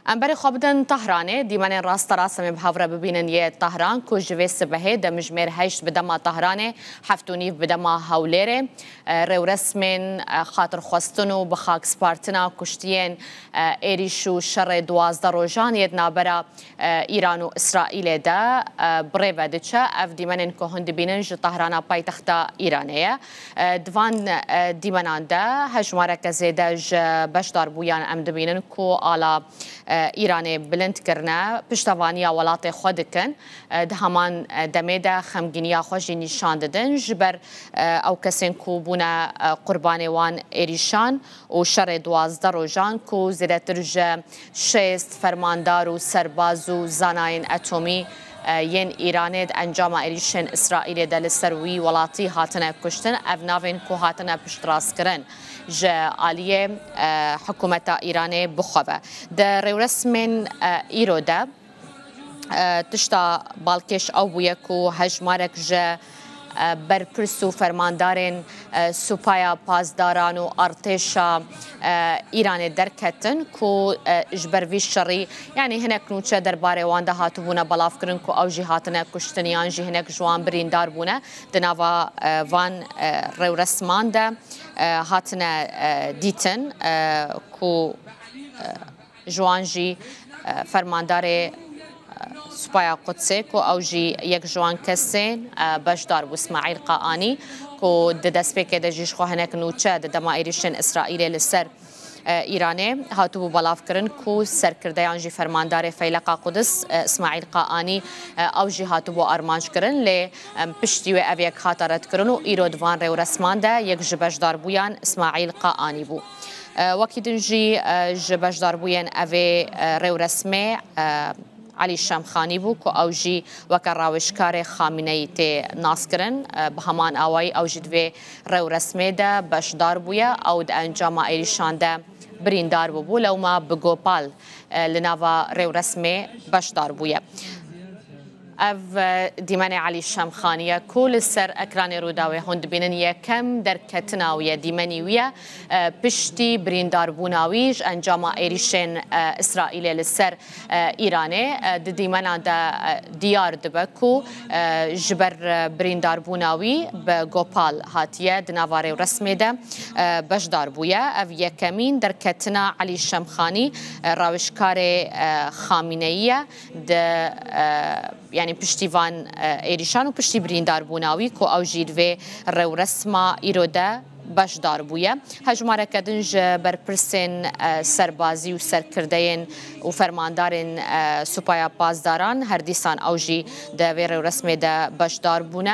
امبری خوابدن تهرانه دیمان راست راسم بهاور ببینن یه تهران کو جوی سبهه دمجمر هشت بدما تهرانه هفتونیف بدما هولره رو رسمن خاطر خواستنو بخاک سپارتنا کشتین ایریشو شر 12 روزان ید نابرا ایران و اسرائیل ده بریو دچه اف دیمانن که هند بینن ج تهران پایتخت ایرانه دوان دیمانان ده هجماره که زیده ج بشدار بویان ام دبینن کو آلا ایران بلند کرنا پشتوانی ولات خود کن ده همان دمیده خمگینی خوشی نشان دادن جبر او کسین کو بونا قربانی وان ایریشان و شر 12 روزان کو زیرتر ج 6 فرماندار و سرباز و زناین اتمی ین ایران انجام ایریشن اسرائیل دل سروی ولاتی هاتنه کشتن افناوین کو هاتنه پشتراس کرن ج عالیه حکومت ایران بخواه در رسمن ایرو ده تشتا بالکش او بویکو هجمارک ج برپرس و فرماندارن سپایا پاسداران و ارتشا ایران درکتن کو جبروی شری یعنی هنک نوچه درباره وانده هاتو بونه بلاف کرن کو او جهاتنه کشتنیان جه هنک جوان بریندار بونه دناوا وان رو رسمان ده هاتنه دیتن کو جوان جی فرماندار سپایا قدسه کو اوجی یک جوان کسین بشدار بو اسماعیل قاانی کو د دسپیک د جیش خو هنک نوچه د دما ایریشن اسرائیل لسر ایرانه هاتو بو بلاف کرن کو سرکردیان جی فرماندار فیلقا قدس اسماعیل قاانی اوجی هاتو بو ارمانج کرن ل پشتی و اویک خاطرت کرن و ایرودوان رو رسمان ده یک جبشدار بویان اسماعیل قاانی بو وکیدن جی جبشدار بویان اوی رو رسمه علی شمخانی بو که اوجی وکر راوشکار خامنه‌ای تی ناسکرن به همان آوای اوجی دوی رو رسمه ده بشدار بویا او ده انجام ایریشان ده بریندار بو لو ما بگوپال لناوا رو رسمه بشدار بویا اف دیمان علی شمخانیه کل سر اکران روداوی هند بینن یکم در کتناویه دیمانیویه پشتی بریندار بوناویج انجام ایریشن اسرائیل لسر ایرانه دیمان دا دیار دبکو جبر بریندار بوناوی به گوپال هاتیه دناواره رسمی ده بشدار بویه اف یکمین در کتنا علی شمخانی راوشکار خامنه‌ایه یعنی پشتیوان ایریشان و پشتی بریندار بوناوی کو او جیروی رو رسما ایروده بشدار بویه هجماره کدن برپرسین سربازی و سرکردین و فرماندارین سپایا پاسداران هر دیسان او جی ده رو رسمه ده بشدار بونه